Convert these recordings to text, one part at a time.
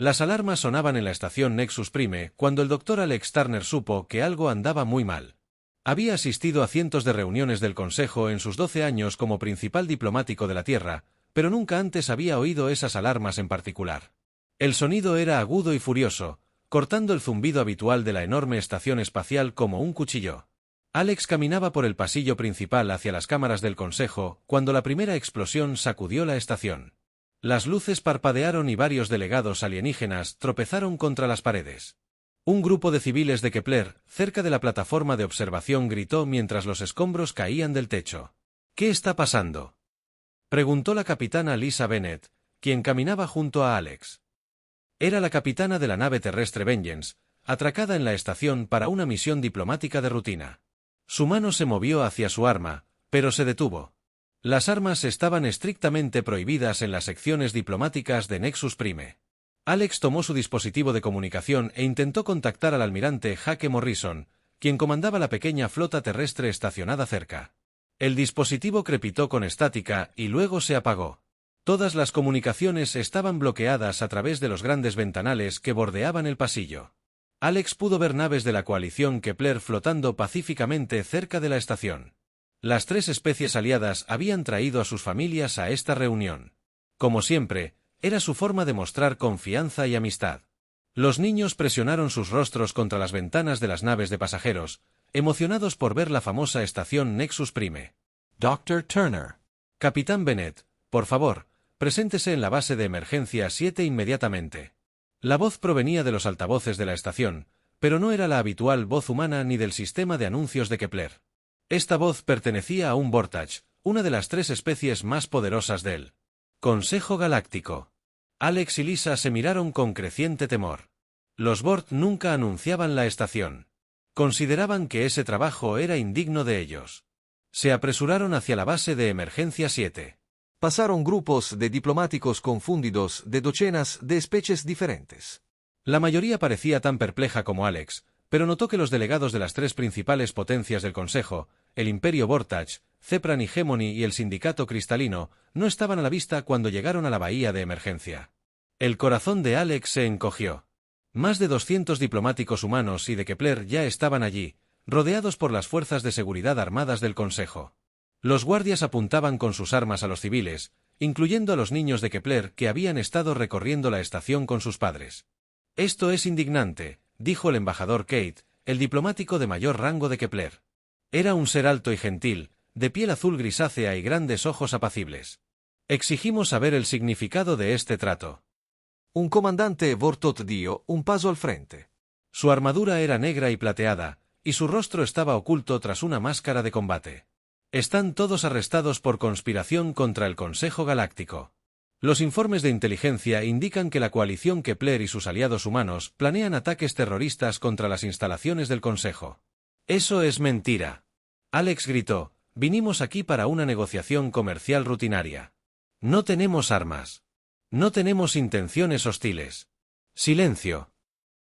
Las alarmas sonaban en la estación Nexus Prime cuando el Dr. Alex Turner supo que algo andaba muy mal. Había asistido a cientos de reuniones del Consejo en sus 12 años como principal diplomático de la Tierra, pero nunca antes había oído esas alarmas en particular. El sonido era agudo y furioso, cortando el zumbido habitual de la enorme estación espacial como un cuchillo. Alex caminaba por el pasillo principal hacia las cámaras del Consejo cuando la primera explosión sacudió la estación. Las luces parpadearon y varios delegados alienígenas tropezaron contra las paredes. Un grupo de civiles de Kepler, cerca de la plataforma de observación, gritó mientras los escombros caían del techo. ¿Qué está pasando?, preguntó la capitana Lisa Bennett, quien caminaba junto a Alex. Era la capitana de la nave terrestre Vengeance, atracada en la estación para una misión diplomática de rutina. Su mano se movió hacia su arma, pero se detuvo. Las armas estaban estrictamente prohibidas en las secciones diplomáticas de Nexus Prime. Alex tomó su dispositivo de comunicación e intentó contactar al almirante Jake Morrison, quien comandaba la pequeña flota terrestre estacionada cerca. El dispositivo crepitó con estática y luego se apagó. Todas las comunicaciones estaban bloqueadas a través de los grandes ventanales que bordeaban el pasillo. Alex pudo ver naves de la coalición Kepler flotando pacíficamente cerca de la estación. Las 3 especies aliadas habían traído a sus familias a esta reunión. Como siempre, era su forma de mostrar confianza y amistad. Los niños presionaron sus rostros contra las ventanas de las naves de pasajeros, emocionados por ver la famosa estación Nexus Prime. Dr. Turner. Capitán Bennett, por favor, preséntese en la base de emergencia 7 inmediatamente. La voz provenía de los altavoces de la estación, pero no era la habitual voz humana ni del sistema de anuncios de Kepler. Esta voz pertenecía a un Vortage, una de las 3 especies más poderosas del Consejo Galáctico. Alex y Lisa se miraron con creciente temor. Los Vort nunca anunciaban la estación. Consideraban que ese trabajo era indigno de ellos. Se apresuraron hacia la base de emergencia 7. Pasaron grupos de diplomáticos confundidos de docenas de especies diferentes. La mayoría parecía tan perpleja como Alex, pero notó que los delegados de las 3 principales potencias del Consejo, el Imperio Vortage, Cepran Hegemony y el Sindicato Cristalino, no estaban a la vista cuando llegaron a la bahía de emergencia. El corazón de Alex se encogió. Más de 200 diplomáticos humanos y de Kepler ya estaban allí, rodeados por las fuerzas de seguridad armadas del Consejo. Los guardias apuntaban con sus armas a los civiles, incluyendo a los niños de Kepler que habían estado recorriendo la estación con sus padres. «Esto es indignante», dijo el embajador Kate, el diplomático de mayor rango de Kepler. Era un ser alto y gentil, de piel azul grisácea y grandes ojos apacibles. «Exigimos saber el significado de este trato». Un comandante Vortot dio un paso al frente. Su armadura era negra y plateada, y su rostro estaba oculto tras una máscara de combate. «Están todos arrestados por conspiración contra el Consejo Galáctico. Los informes de inteligencia indican que la coalición Kepler y sus aliados humanos planean ataques terroristas contra las instalaciones del Consejo». «Eso es mentira», Alex gritó. «Vinimos aquí para una negociación comercial rutinaria. No tenemos armas. No tenemos intenciones hostiles». «Silencio».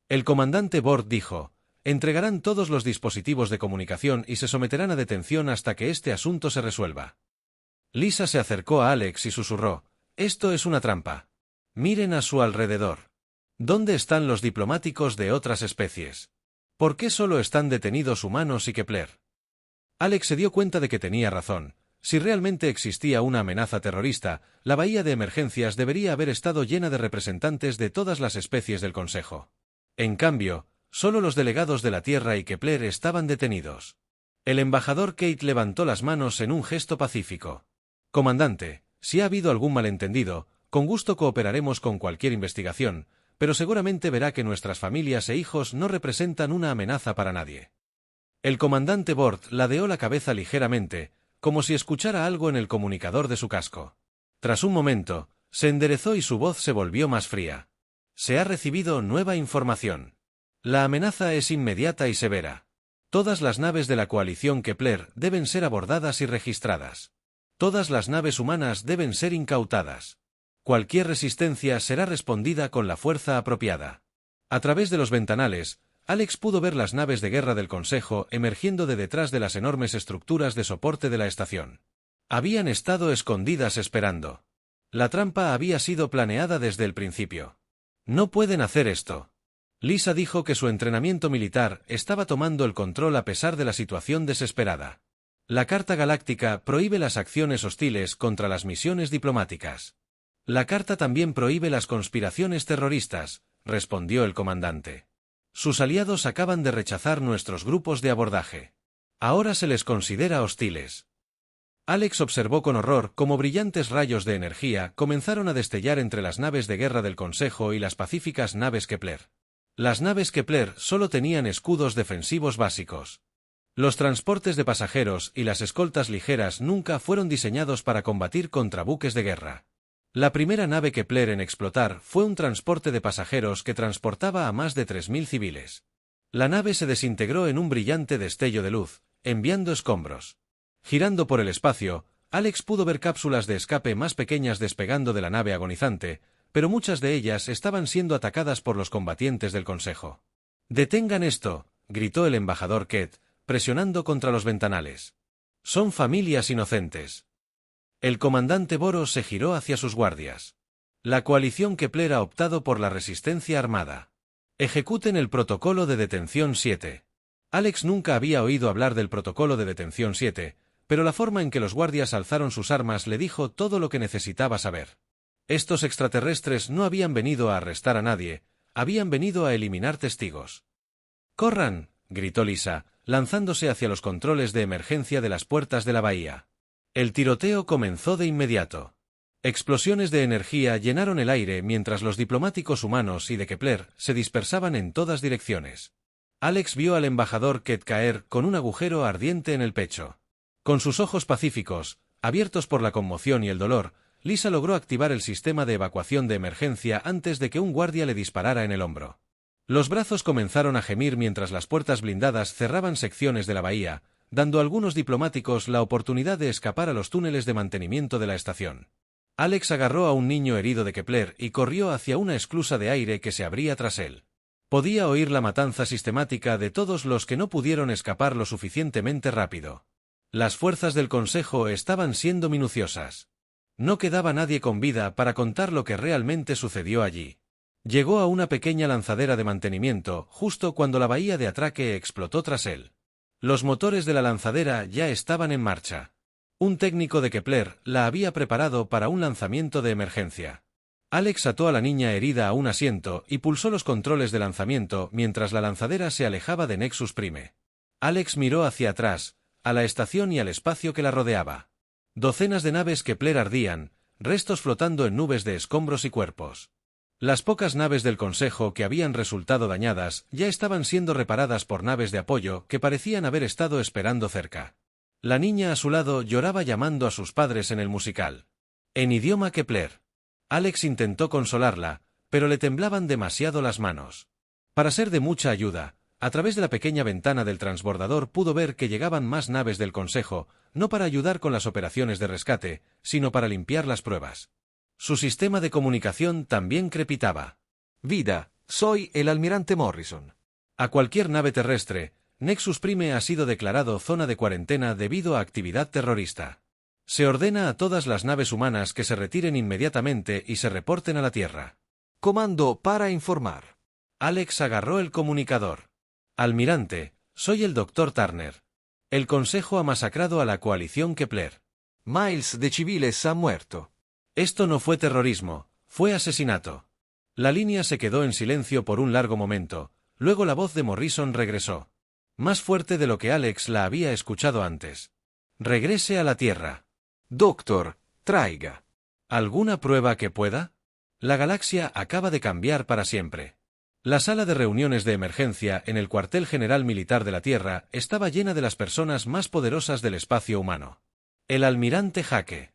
El comandante Bort dijo: «Entregarán todos los dispositivos de comunicación y se someterán a detención hasta que este asunto se resuelva». Lisa se acercó a Alex y susurró: «Esto es una trampa. Miren a su alrededor. ¿Dónde están los diplomáticos de otras especies? ¿Por qué solo están detenidos humanos y Kepler?». Alex se dio cuenta de que tenía razón. Si realmente existía una amenaza terrorista, la bahía de emergencias debería haber estado llena de representantes de todas las especies del Consejo. En cambio, solo los delegados de la Tierra y Kepler estaban detenidos. El embajador Kate levantó las manos en un gesto pacífico. «Comandante, si ha habido algún malentendido, con gusto cooperaremos con cualquier investigación, pero seguramente verá que nuestras familias e hijos no representan una amenaza para nadie». El comandante Bort ladeó la cabeza ligeramente, como si escuchara algo en el comunicador de su casco. Tras un momento, se enderezó y su voz se volvió más fría. «Se ha recibido nueva información. La amenaza es inmediata y severa. Todas las naves de la coalición Kepler deben ser abordadas y registradas. Todas las naves humanas deben ser incautadas. Cualquier resistencia será respondida con la fuerza apropiada». A través de los ventanales, Alex pudo ver las naves de guerra del Consejo emergiendo de detrás de las enormes estructuras de soporte de la estación. Habían estado escondidas esperando. La trampa había sido planeada desde el principio. No pueden hacer esto. Lisa dijo que su entrenamiento militar estaba tomando el control a pesar de la situación desesperada. La Carta Galáctica prohíbe las acciones hostiles contra las misiones diplomáticas. La carta también prohíbe las conspiraciones terroristas, respondió el comandante. Sus aliados acaban de rechazar nuestros grupos de abordaje. Ahora se les considera hostiles. Alex observó con horror cómo brillantes rayos de energía comenzaron a destellar entre las naves de guerra del Consejo y las pacíficas naves Kepler. Las naves Kepler solo tenían escudos defensivos básicos. Los transportes de pasajeros y las escoltas ligeras nunca fueron diseñados para combatir contra buques de guerra. La primera nave Kepler en explotar fue un transporte de pasajeros que transportaba a más de 3000 civiles. La nave se desintegró en un brillante destello de luz, enviando escombros. Girando por el espacio, Alex pudo ver cápsulas de escape más pequeñas despegando de la nave agonizante, pero muchas de ellas estaban siendo atacadas por los combatientes del Consejo. «¡Detengan esto!», gritó el embajador Kett, presionando contra los ventanales. «Son familias inocentes». El comandante Boros se giró hacia sus guardias. La coalición Kepler ha optado por la resistencia armada. Ejecuten el protocolo de detención 7. Alex nunca había oído hablar del protocolo de detención 7, pero la forma en que los guardias alzaron sus armas le dijo todo lo que necesitaba saber. Estos extraterrestres no habían venido a arrestar a nadie, habían venido a eliminar testigos. «¡Corran!», gritó Lisa, lanzándose hacia los controles de emergencia de las puertas de la bahía. El tiroteo comenzó de inmediato. Explosiones de energía llenaron el aire mientras los diplomáticos humanos y de Kepler se dispersaban en todas direcciones. Alex vio al embajador Kett caer con un agujero ardiente en el pecho. Con sus ojos pacíficos, abiertos por la conmoción y el dolor, Lisa logró activar el sistema de evacuación de emergencia antes de que un guardia le disparara en el hombro. Los brazos comenzaron a gemir mientras las puertas blindadas cerraban secciones de la bahía, dando a algunos diplomáticos la oportunidad de escapar a los túneles de mantenimiento de la estación. Alex agarró a un niño herido de Kepler y corrió hacia una esclusa de aire que se abría tras él. Podía oír la matanza sistemática de todos los que no pudieron escapar lo suficientemente rápido. Las fuerzas del Consejo estaban siendo minuciosas. No quedaba nadie con vida para contar lo que realmente sucedió allí. Llegó a una pequeña lanzadera de mantenimiento justo cuando la bahía de atraque explotó tras él. Los motores de la lanzadera ya estaban en marcha. Un técnico de Kepler la había preparado para un lanzamiento de emergencia. Alex ató a la niña herida a un asiento y pulsó los controles de lanzamiento mientras la lanzadera se alejaba de Nexus Prime. Alex miró hacia atrás, a la estación y al espacio que la rodeaba. Docenas de naves Kepler ardían, restos flotando en nubes de escombros y cuerpos. Las pocas naves del Consejo que habían resultado dañadas ya estaban siendo reparadas por naves de apoyo que parecían haber estado esperando cerca. La niña a su lado lloraba llamando a sus padres en el musical. En idioma Kepler. Alex intentó consolarla, pero le temblaban demasiado las manos. Para ser de mucha ayuda, a través de la pequeña ventana del transbordador pudo ver que llegaban más naves del Consejo, no para ayudar con las operaciones de rescate, sino para limpiar las pruebas. Su sistema de comunicación también crepitaba. Vida, soy el almirante Morrison. A cualquier nave terrestre, Nexus Prime ha sido declarado zona de cuarentena debido a actividad terrorista. Se ordena a todas las naves humanas que se retiren inmediatamente y se reporten a la Tierra. Comando para informar. Alex agarró el comunicador. Almirante, soy el Dr. Turner. El Consejo ha masacrado a la coalición Kepler. Miles de civiles han muerto. Esto no fue terrorismo, fue asesinato. La línea se quedó en silencio por un largo momento, luego la voz de Morrison regresó. Más fuerte de lo que Alex la había escuchado antes. Regrese a la Tierra. Doctor, traiga. ¿Alguna prueba que pueda? La galaxia acaba de cambiar para siempre. La sala de reuniones de emergencia en el cuartel general militar de la Tierra estaba llena de las personas más poderosas del espacio humano. El almirante Hake.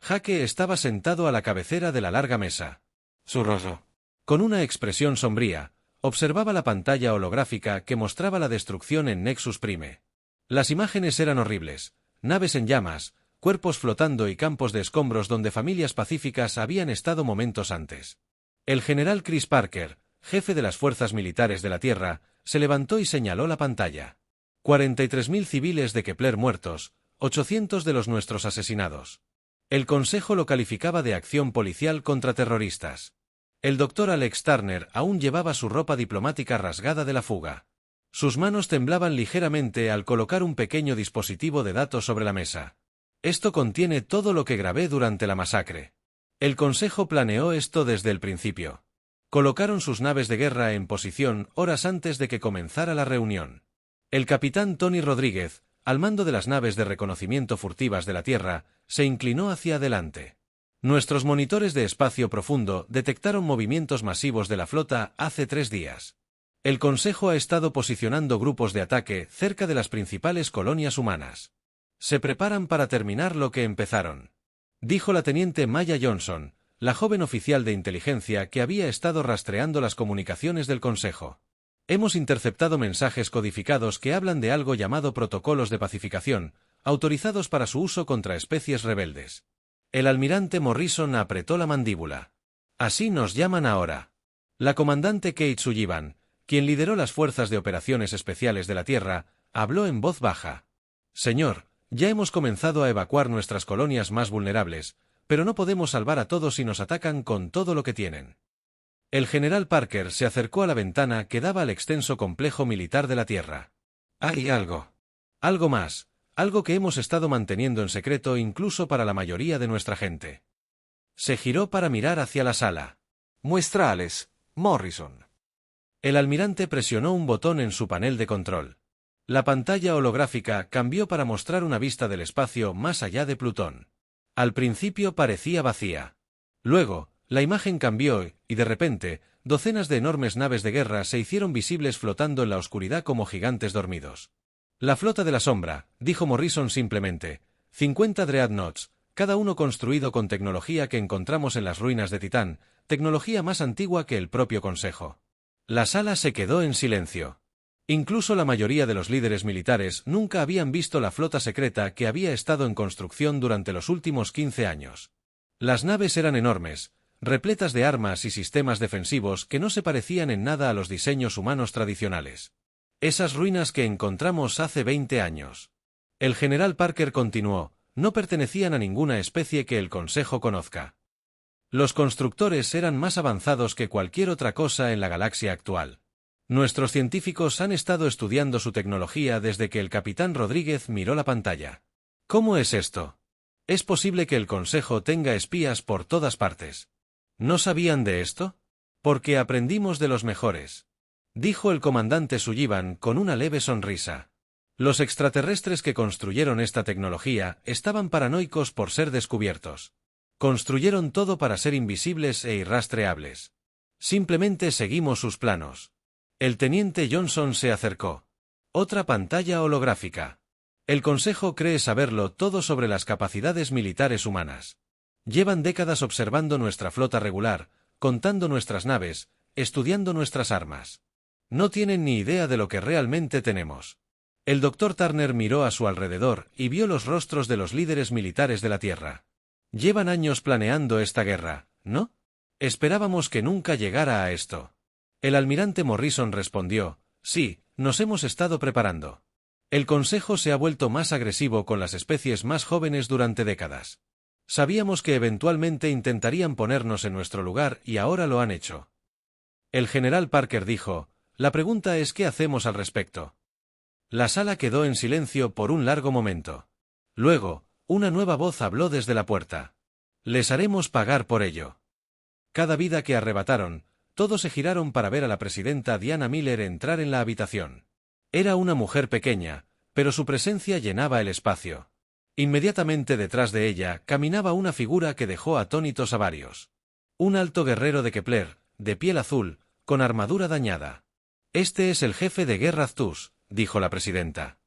Hake estaba sentado a la cabecera de la larga mesa. Su rostro, con una expresión sombría, observaba la pantalla holográfica que mostraba la destrucción en Nexus Prime. Las imágenes eran horribles, naves en llamas, cuerpos flotando y campos de escombros donde familias pacíficas habían estado momentos antes. El general Chris Parker, jefe de las fuerzas militares de la Tierra, se levantó y señaló la pantalla. 43.000 civiles de Kepler muertos, 800 de los nuestros asesinados. El Consejo lo calificaba de acción policial contra terroristas. El doctor Alex Turner aún llevaba su ropa diplomática rasgada de la fuga. Sus manos temblaban ligeramente al colocar un pequeño dispositivo de datos sobre la mesa. Esto contiene todo lo que grabé durante la masacre. El Consejo planeó esto desde el principio. Colocaron sus naves de guerra en posición horas antes de que comenzara la reunión. El capitán Tony Rodríguez, al mando de las naves de reconocimiento furtivas de la Tierra, se inclinó hacia adelante. Nuestros monitores de espacio profundo detectaron movimientos masivos de la flota hace 3 días. El Consejo ha estado posicionando grupos de ataque cerca de las principales colonias humanas. Se preparan para terminar lo que empezaron, dijo la teniente Maya Johnson, la joven oficial de inteligencia que había estado rastreando las comunicaciones del Consejo. Hemos interceptado mensajes codificados que hablan de algo llamado protocolos de pacificación, autorizados para su uso contra especies rebeldes. El almirante Morrison apretó la mandíbula. Así nos llaman ahora. La comandante Kate Sullivan, quien lideró las fuerzas de operaciones especiales de la Tierra, habló en voz baja. Señor, ya hemos comenzado a evacuar nuestras colonias más vulnerables, pero no podemos salvar a todos si nos atacan con todo lo que tienen. El general Parker se acercó a la ventana que daba al extenso complejo militar de la Tierra. Hay algo. Algo más, algo que hemos estado manteniendo en secreto incluso para la mayoría de nuestra gente. Se giró para mirar hacia la sala. Muestrales, Morrison. El almirante presionó un botón en su panel de control. La pantalla holográfica cambió para mostrar una vista del espacio más allá de Plutón. Al principio parecía vacía. Luego, la imagen cambió y, de repente, docenas de enormes naves de guerra se hicieron visibles flotando en la oscuridad como gigantes dormidos. La flota de la sombra, dijo Morrison simplemente, 50 Dreadnoughts, cada uno construido con tecnología que encontramos en las ruinas de Titán, tecnología más antigua que el propio Consejo. La sala se quedó en silencio. Incluso la mayoría de los líderes militares nunca habían visto la flota secreta que había estado en construcción durante los últimos 15 años. Las naves eran enormes, repletas de armas y sistemas defensivos que no se parecían en nada a los diseños humanos tradicionales. Esas ruinas que encontramos hace 20 años. El general Parker continuó, no pertenecían a ninguna especie que el Consejo conozca. Los constructores eran más avanzados que cualquier otra cosa en la galaxia actual. Nuestros científicos han estado estudiando su tecnología desde que el capitán Rodríguez miró la pantalla. ¿Cómo es esto? ¿Es posible que el Consejo tenga espías por todas partes? ¿No sabían de esto? Porque aprendimos de los mejores, dijo el comandante Sullivan con una leve sonrisa. Los extraterrestres que construyeron esta tecnología estaban paranoicos por ser descubiertos. Construyeron todo para ser invisibles e irrastreables. Simplemente seguimos sus planos. El teniente Johnson se acercó. Otra pantalla holográfica. El Consejo cree saberlo todo sobre las capacidades militares humanas. Llevan décadas observando nuestra flota regular, contando nuestras naves, estudiando nuestras armas. No tienen ni idea de lo que realmente tenemos. El doctor Turner miró a su alrededor y vio los rostros de los líderes militares de la Tierra. Llevan años planeando esta guerra, ¿no? Esperábamos que nunca llegara a esto. El almirante Morrison respondió, sí, nos hemos estado preparando. El Consejo se ha vuelto más agresivo con las especies más jóvenes durante décadas. Sabíamos que eventualmente intentarían ponernos en nuestro lugar y ahora lo han hecho. El general Parker dijo, la pregunta es ¿qué hacemos al respecto? La sala quedó en silencio por un largo momento. Luego, una nueva voz habló desde la puerta. Les haremos pagar por ello. Cada vida que arrebataron, todos se giraron para ver a la presidenta Diana Miller entrar en la habitación. Era una mujer pequeña, pero su presencia llenaba el espacio. Inmediatamente detrás de ella caminaba una figura que dejó atónitos a varios. Un alto guerrero de Kepler, de piel azul, con armadura dañada. Este es el jefe de guerra Aztus, dijo la presidenta.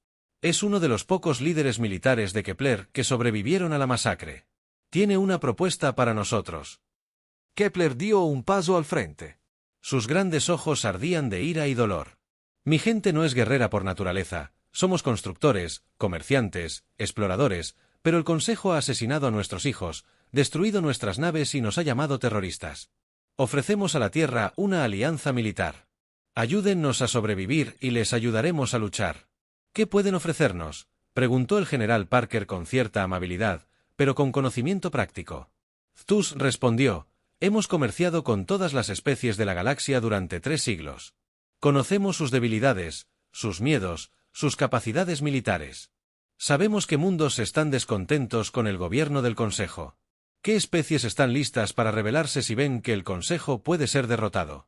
Es uno de los pocos líderes militares de Kepler que sobrevivieron a la masacre. Tiene una propuesta para nosotros. Kepler dio un paso al frente. Sus grandes ojos ardían de ira y dolor. Mi gente no es guerrera por naturaleza, somos constructores, comerciantes, exploradores, pero el Consejo ha asesinado a nuestros hijos, destruido nuestras naves y nos ha llamado terroristas. Ofrecemos a la Tierra una alianza militar. Ayúdennos a sobrevivir y les ayudaremos a luchar. ¿Qué pueden ofrecernos?, preguntó el general Parker con cierta amabilidad, pero con conocimiento práctico. Aztus respondió, Hemos comerciado con todas las especies de la galaxia durante 3 siglos. Conocemos sus debilidades, sus miedos, sus capacidades militares. Sabemos qué mundos están descontentos con el gobierno del Consejo. ¿Qué especies están listas para rebelarse si ven que el Consejo puede ser derrotado?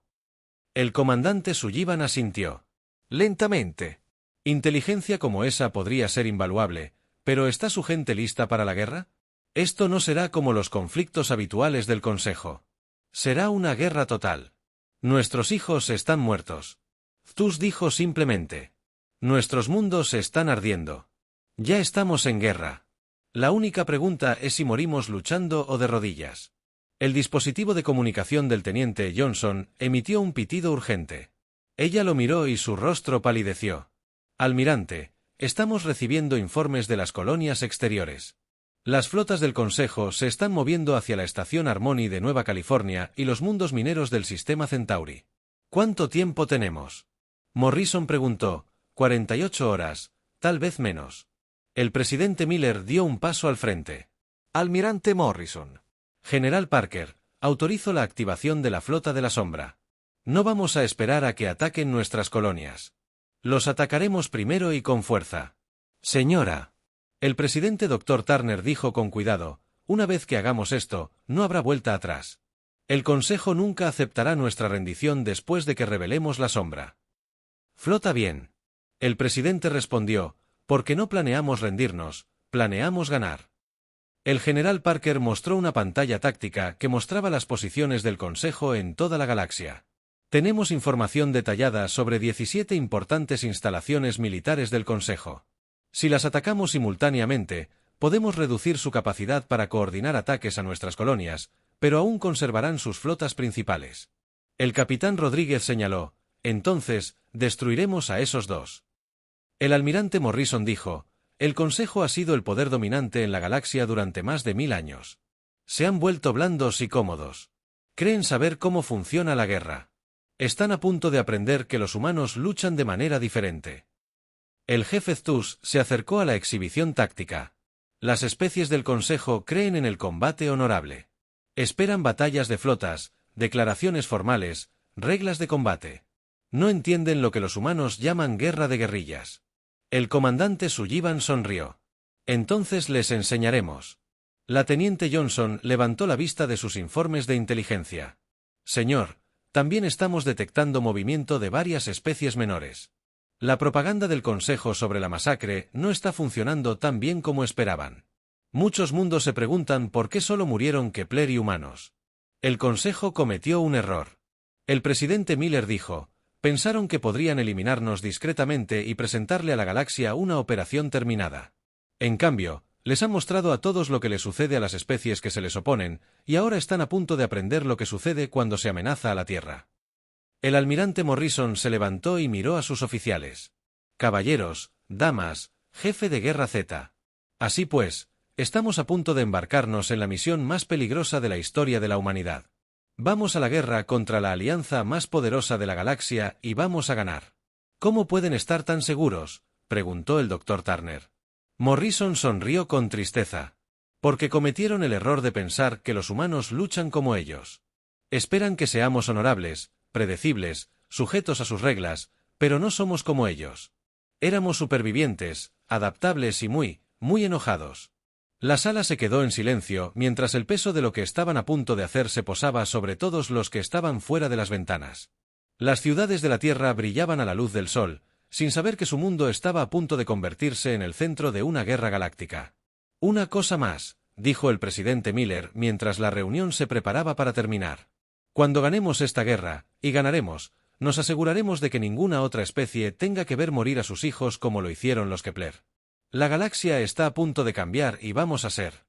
El comandante Sullivan asintió. Lentamente. Inteligencia como esa podría ser invaluable, pero ¿está su gente lista para la guerra? Esto no será como los conflictos habituales del Consejo. Será una guerra total. Nuestros hijos están muertos. Zthus dijo simplemente. Nuestros mundos están ardiendo. Ya estamos en guerra. La única pregunta es si morimos luchando o de rodillas. El dispositivo de comunicación del teniente Johnson emitió un pitido urgente. Ella lo miró y su rostro palideció. Almirante, estamos recibiendo informes de las colonias exteriores. Las flotas del Consejo se están moviendo hacia la estación Harmony de Nueva California y los mundos mineros del sistema Centauri. ¿Cuánto tiempo tenemos? Morrison preguntó. 48 horas, tal vez menos. El presidente Miller dio un paso al frente. Almirante Morrison. General Parker, autorizo la activación de la flota de la sombra. No vamos a esperar a que ataquen nuestras colonias. Los atacaremos primero y con fuerza. Señora. El presidente Dr. Turner dijo con cuidado, una vez que hagamos esto, no habrá vuelta atrás. El Consejo nunca aceptará nuestra rendición después de que revelemos la sombra. Flota bien. El presidente respondió, porque no planeamos rendirnos, planeamos ganar. El general Parker mostró una pantalla táctica que mostraba las posiciones del Consejo en toda la galaxia. Tenemos información detallada sobre 17 importantes instalaciones militares del Consejo. Si las atacamos simultáneamente, podemos reducir su capacidad para coordinar ataques a nuestras colonias, pero aún conservarán sus flotas principales. El capitán Rodríguez señaló, entonces, destruiremos a esos dos. El almirante Morrison dijo, el Consejo ha sido el poder dominante en la galaxia durante más de 1000 años. Se han vuelto blandos y cómodos. Creen saber cómo funciona la guerra. Están a punto de aprender que los humanos luchan de manera diferente. El jefe Zthus se acercó a la exhibición táctica. Las especies del Consejo creen en el combate honorable. Esperan batallas de flotas, declaraciones formales, reglas de combate. No entienden lo que los humanos llaman guerra de guerrillas. El comandante Sullivan sonrió. Entonces les enseñaremos. La teniente Johnson levantó la vista de sus informes de inteligencia. Señor, también estamos detectando movimiento de varias especies menores. La propaganda del Consejo sobre la masacre no está funcionando tan bien como esperaban. Muchos mundos se preguntan por qué solo murieron Kepler y humanos. El Consejo cometió un error. El presidente Miller dijo, pensaron que podrían eliminarnos discretamente y presentarle a la galaxia una operación terminada. En cambio, les han mostrado a todos lo que le sucede a las especies que se les oponen, y ahora están a punto de aprender lo que sucede cuando se amenaza a la Tierra. El almirante Morrison se levantó y miró a sus oficiales. Caballeros, damas, jefe de guerra Z. Así pues, estamos a punto de embarcarnos en la misión más peligrosa de la historia de la humanidad. Vamos a la guerra contra la alianza más poderosa de la galaxia y vamos a ganar. ¿Cómo pueden estar tan seguros?, preguntó el Dr. Turner. Morrison sonrió con tristeza. Porque cometieron el error de pensar que los humanos luchan como ellos. Esperan que seamos honorables, predecibles, sujetos a sus reglas, pero no somos como ellos. Éramos supervivientes, adaptables y muy enojados. La sala se quedó en silencio mientras el peso de lo que estaban a punto de hacer se posaba sobre todos los que estaban fuera de las ventanas. Las ciudades de la Tierra brillaban a la luz del sol, sin saber que su mundo estaba a punto de convertirse en el centro de una guerra galáctica. Una cosa más, dijo el presidente Miller mientras la reunión se preparaba para terminar. Cuando ganemos esta guerra, y ganaremos, nos aseguraremos de que ninguna otra especie tenga que ver morir a sus hijos como lo hicieron los Kepler. La galaxia está a punto de cambiar y vamos a ser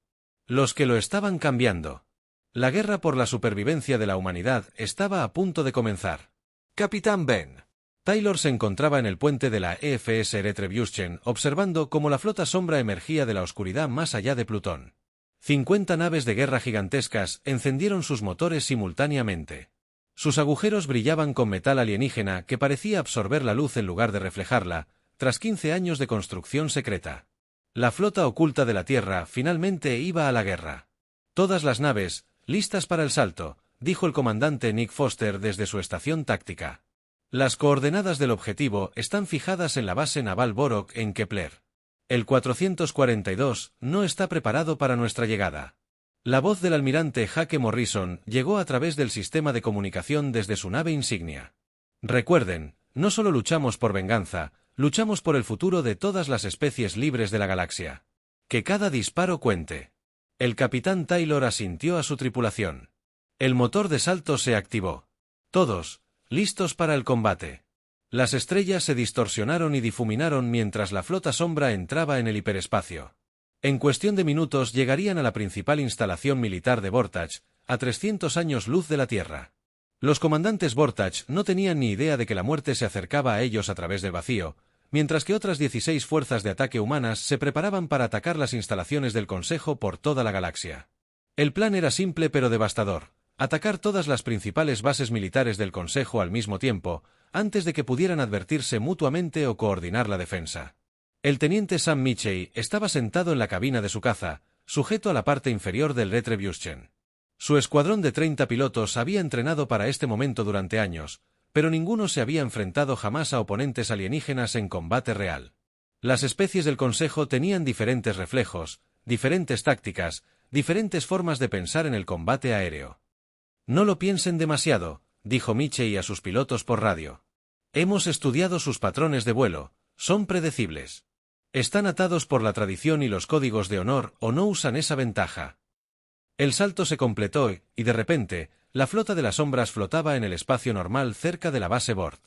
los que lo estaban cambiando. La guerra por la supervivencia de la humanidad estaba a punto de comenzar. Capitán Ben. Taylor se encontraba en el puente de la EFS Retribution observando cómo la flota sombra emergía de la oscuridad más allá de Plutón. 50 naves de guerra gigantescas encendieron sus motores simultáneamente. Sus agujeros brillaban con metal alienígena que parecía absorber la luz en lugar de reflejarla, tras 15 años de construcción secreta. La flota oculta de la Tierra finalmente iba a la guerra. Todas las naves, listas para el salto, dijo el comandante Nick Foster desde su estación táctica. Las coordenadas del objetivo están fijadas en la base naval Borok en Kepler. El 442 no está preparado para nuestra llegada. La voz del almirante Hake Morrison llegó a través del sistema de comunicación desde su nave insignia. Recuerden, no solo luchamos por venganza, luchamos por el futuro de todas las especies libres de la galaxia. Que cada disparo cuente. El capitán Taylor asintió a su tripulación. El motor de salto se activó. Todos, listos para el combate. Las estrellas se distorsionaron y difuminaron mientras la flota sombra entraba en el hiperespacio. En cuestión de minutos llegarían a la principal instalación militar de Vortage, a 300 años luz de la Tierra. Los comandantes Vortage no tenían ni idea de que la muerte se acercaba a ellos a través del vacío, mientras que otras 16 fuerzas de ataque humanas se preparaban para atacar las instalaciones del Consejo por toda la galaxia. El plan era simple pero devastador: atacar todas las principales bases militares del Consejo al mismo tiempo, antes de que pudieran advertirse mutuamente o coordinar la defensa. El teniente Sam Mitchell estaba sentado en la cabina de su caza, sujeto a la parte inferior del Retribution. Su escuadrón de 30 pilotos había entrenado para este momento durante años, pero ninguno se había enfrentado jamás a oponentes alienígenas en combate real. Las especies del Consejo tenían diferentes reflejos, diferentes tácticas, diferentes formas de pensar en el combate aéreo. No lo piensen demasiado, dijo Mitchell a sus pilotos por radio. Hemos estudiado sus patrones de vuelo, son predecibles. Están atados por la tradición y los códigos de honor o no usan esa ventaja. El salto se completó y, de repente, la flota de las sombras flotaba en el espacio normal cerca de la base Bord.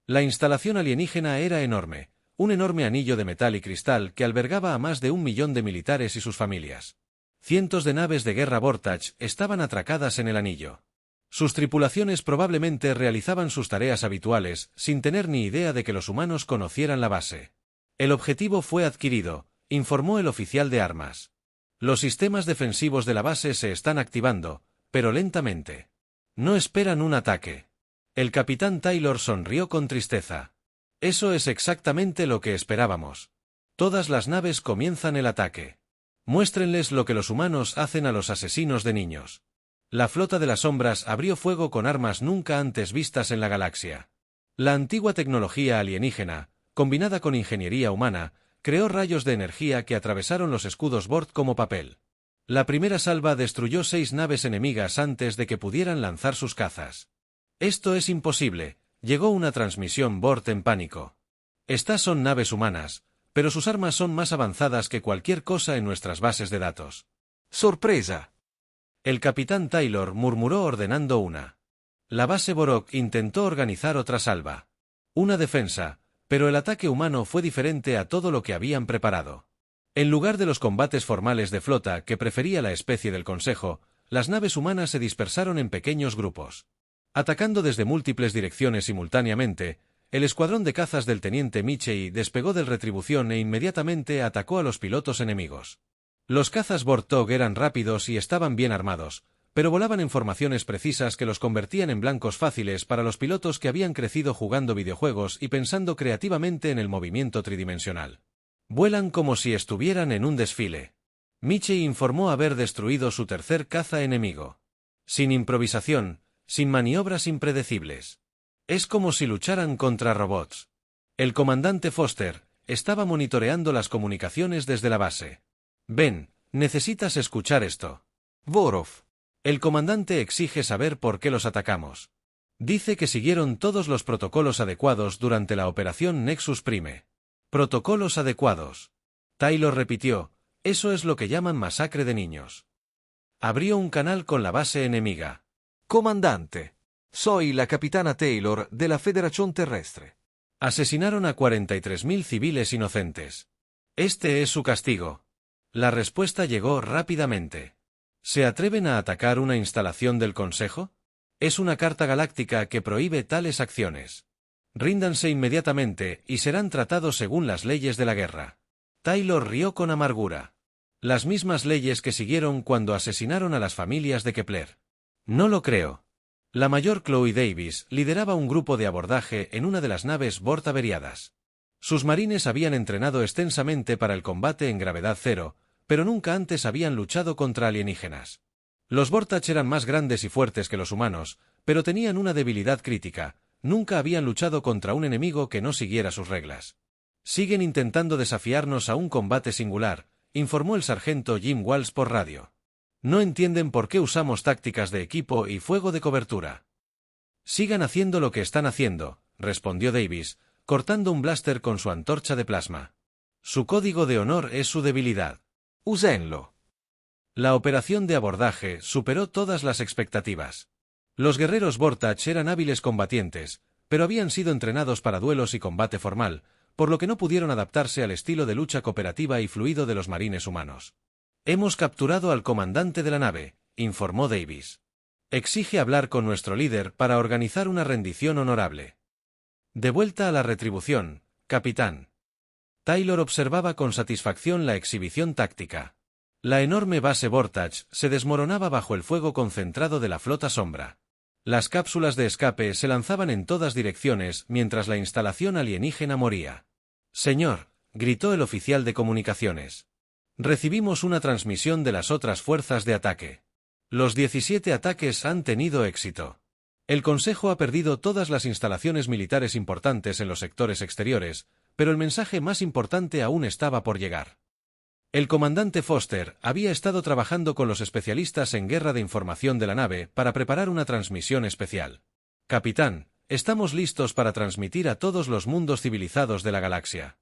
La instalación alienígena era enorme, un enorme anillo de metal y cristal que albergaba a más de 1 millón de militares y sus familias. Cientos de naves de guerra Vortage estaban atracadas en el anillo. Sus tripulaciones probablemente realizaban sus tareas habituales, sin tener ni idea de que los humanos conocieran la base. El objetivo fue adquirido, informó el oficial de armas. Los sistemas defensivos de la base se están activando, pero lentamente. No esperan un ataque. El capitán Taylor sonrió con tristeza. Eso es exactamente lo que esperábamos. Todas las naves comienzan el ataque. Muéstrenles lo que los humanos hacen a los asesinos de niños. La flota de las sombras abrió fuego con armas nunca antes vistas en la galaxia. La antigua tecnología alienígena, combinada con ingeniería humana, creó rayos de energía que atravesaron los escudos Bord como papel. La primera salva destruyó 6 naves enemigas antes de que pudieran lanzar sus cazas. Esto es imposible, llegó una transmisión Bord en pánico. Estas son naves humanas, pero sus armas son más avanzadas que cualquier cosa en nuestras bases de datos. Sorpresa. El capitán Taylor murmuró ordenando una. La base Borok intentó organizar otra salva. Una defensa, pero el ataque humano fue diferente a todo lo que habían preparado. En lugar de los combates formales de flota que prefería la especie del Consejo, las naves humanas se dispersaron en pequeños grupos. Atacando desde múltiples direcciones simultáneamente, el escuadrón de cazas del teniente Mitchell despegó del Retribución e inmediatamente atacó a los pilotos enemigos. Los cazas Bortog eran rápidos y estaban bien armados, pero volaban en formaciones precisas que los convertían en blancos fáciles para los pilotos que habían crecido jugando videojuegos y pensando creativamente en el movimiento tridimensional. Vuelan como si estuvieran en un desfile. Mitchell informó haber destruido su tercer caza enemigo. Sin improvisación, sin maniobras impredecibles. Es como si lucharan contra robots. El comandante Foster estaba monitoreando las comunicaciones desde la base. Ben, necesitas escuchar esto. Vorov. El comandante exige saber por qué los atacamos. Dice que siguieron todos los protocolos adecuados durante la operación Nexus Prime. Protocolos adecuados. Taylor repitió, eso es lo que llaman masacre de niños. Abrió un canal con la base enemiga. Comandante. Soy la capitana Taylor de la Federación Terrestre. Asesinaron a 43.000 civiles inocentes. Este es su castigo. La respuesta llegó rápidamente. ¿Se atreven a atacar una instalación del Consejo? Es una carta galáctica que prohíbe tales acciones. Ríndanse inmediatamente y serán tratados según las leyes de la guerra. Taylor rió con amargura. Las mismas leyes que siguieron cuando asesinaron a las familias de Kepler. No lo creo. La mayor Chloe Davis lideraba un grupo de abordaje en una de las naves Bord averiadas. Sus marines habían entrenado extensamente para el combate en gravedad cero, pero nunca antes habían luchado contra alienígenas. Los Vortach eran más grandes y fuertes que los humanos, pero tenían una debilidad crítica: nunca habían luchado contra un enemigo que no siguiera sus reglas. Siguen intentando desafiarnos a un combate singular, informó el sargento Jim Walsh por radio. No entienden por qué usamos tácticas de equipo y fuego de cobertura. Sigan haciendo lo que están haciendo, respondió Davis, cortando un blaster con su antorcha de plasma. Su código de honor es su debilidad. Úsenlo. La operación de abordaje superó todas las expectativas. Los guerreros Vortach eran hábiles combatientes, pero habían sido entrenados para duelos y combate formal, por lo que no pudieron adaptarse al estilo de lucha cooperativa y fluido de los marines humanos. Hemos capturado al comandante de la nave, informó Davis. Exige hablar con nuestro líder para organizar una rendición honorable. De vuelta a la retribución, capitán. Taylor observaba con satisfacción la exhibición táctica. La enorme base Vortach se desmoronaba bajo el fuego concentrado de la flota sombra. Las cápsulas de escape se lanzaban en todas direcciones mientras la instalación alienígena moría. Señor, gritó el oficial de comunicaciones. Recibimos una transmisión de las otras fuerzas de ataque. Los 17 ataques han tenido éxito. El Consejo ha perdido todas las instalaciones militares importantes en los sectores exteriores, pero el mensaje más importante aún estaba por llegar. El comandante Foster había estado trabajando con los especialistas en guerra de información de la nave para preparar una transmisión especial. Capitán, estamos listos para transmitir a todos los mundos civilizados de la galaxia.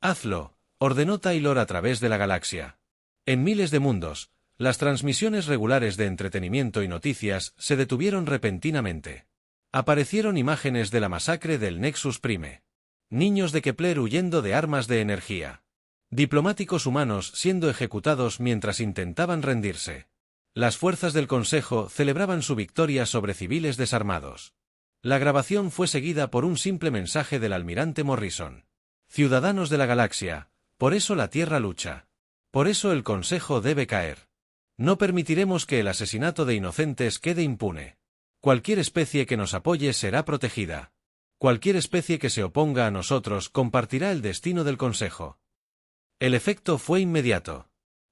Hazlo, ordenó Taylor a través de la galaxia. En miles de mundos, las transmisiones regulares de entretenimiento y noticias se detuvieron repentinamente. Aparecieron imágenes de la masacre del Nexus Prime. Niños de Kepler huyendo de armas de energía. Diplomáticos humanos siendo ejecutados mientras intentaban rendirse. Las fuerzas del Consejo celebraban su victoria sobre civiles desarmados. La grabación fue seguida por un simple mensaje del almirante Morrison. Ciudadanos de la galaxia, por eso la Tierra lucha. Por eso el Consejo debe caer. No permitiremos que el asesinato de inocentes quede impune. Cualquier especie que nos apoye será protegida. Cualquier especie que se oponga a nosotros compartirá el destino del Consejo. El efecto fue inmediato.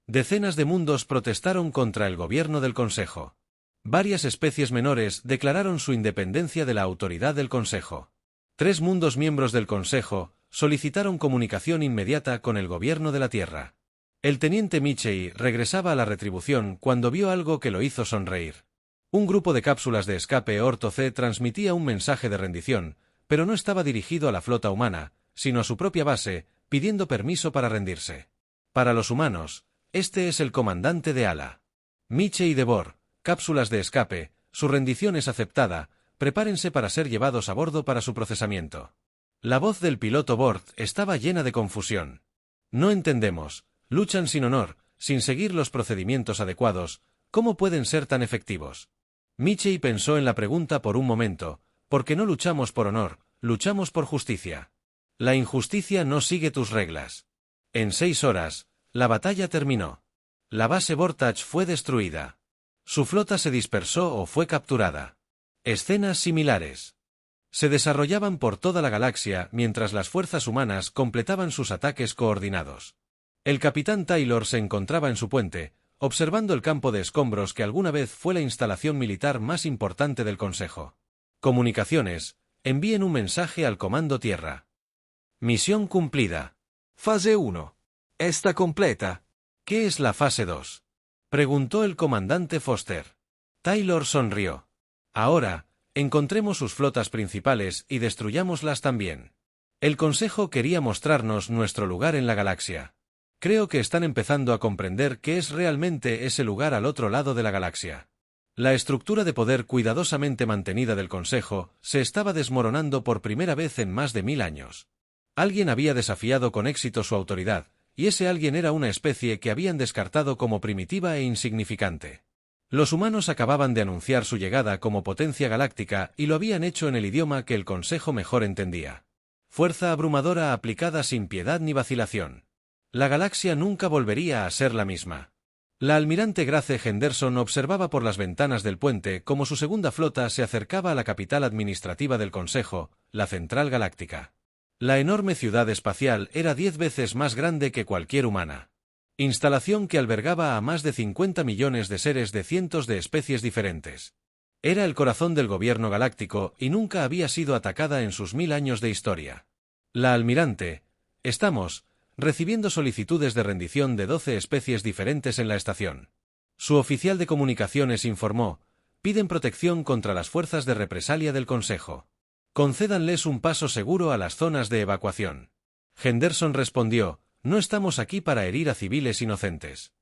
Decenas de mundos protestaron contra el gobierno del Consejo. Varias especies menores declararon su independencia de la autoridad del Consejo. 3 mundos miembros del Consejo solicitaron comunicación inmediata con el gobierno de la Tierra. El teniente Michei regresaba a la retribución cuando vio algo que lo hizo sonreír. Un grupo de cápsulas de escape Orto-C transmitía un mensaje de rendición, pero no estaba dirigido a la flota humana, sino a su propia base, pidiendo permiso para rendirse. Para los humanos, este es el comandante de ala. Michei de Bor, cápsulas de escape, su rendición es aceptada, prepárense para ser llevados a bordo para su procesamiento. La voz del piloto Bort estaba llena de confusión. No entendemos, luchan sin honor, sin seguir los procedimientos adecuados, ¿cómo pueden ser tan efectivos? Michei pensó en la pregunta por un momento, porque no luchamos por honor, luchamos por justicia. La injusticia no sigue tus reglas. En 6 horas, la batalla terminó. La base Vortach fue destruida. Su flota se dispersó o fue capturada. Escenas similares se desarrollaban por toda la galaxia mientras las fuerzas humanas completaban sus ataques coordinados. El capitán Taylor se encontraba en su puente, observando el campo de escombros que alguna vez fue la instalación militar más importante del Consejo. Comunicaciones, envíen un mensaje al Comando Tierra. Misión cumplida. Fase 1. Está completa. ¿Qué es la fase 2? Preguntó el comandante Foster. Taylor sonrió. Ahora, encontremos sus flotas principales y destruyámoslas también. El Consejo quería mostrarnos nuestro lugar en la galaxia. Creo que están empezando a comprender qué es realmente ese lugar al otro lado de la galaxia. La estructura de poder cuidadosamente mantenida del Consejo se estaba desmoronando por primera vez en más de 1000 años. Alguien había desafiado con éxito su autoridad, y ese alguien era una especie que habían descartado como primitiva e insignificante. Los humanos acababan de anunciar su llegada como potencia galáctica y lo habían hecho en el idioma que el Consejo mejor entendía. Fuerza abrumadora aplicada sin piedad ni vacilación. La galaxia nunca volvería a ser la misma. La almirante Grace Henderson observaba por las ventanas del puente cómo su segunda flota se acercaba a la capital administrativa del Consejo, la Central Galáctica. La enorme ciudad espacial era 10 veces más grande que cualquier humana. instalación que albergaba a más de 50 millones de seres de cientos de especies diferentes. Era el corazón del gobierno galáctico y nunca había sido atacada en sus 1000 años de historia. La almirante, estamos recibiendo solicitudes de rendición de 12 especies diferentes en la estación. Su oficial de comunicaciones informó, piden protección contra las fuerzas de represalia del Consejo. Concédanles un paso seguro a las zonas de evacuación. Henderson respondió, no estamos aquí para herir a civiles inocentes.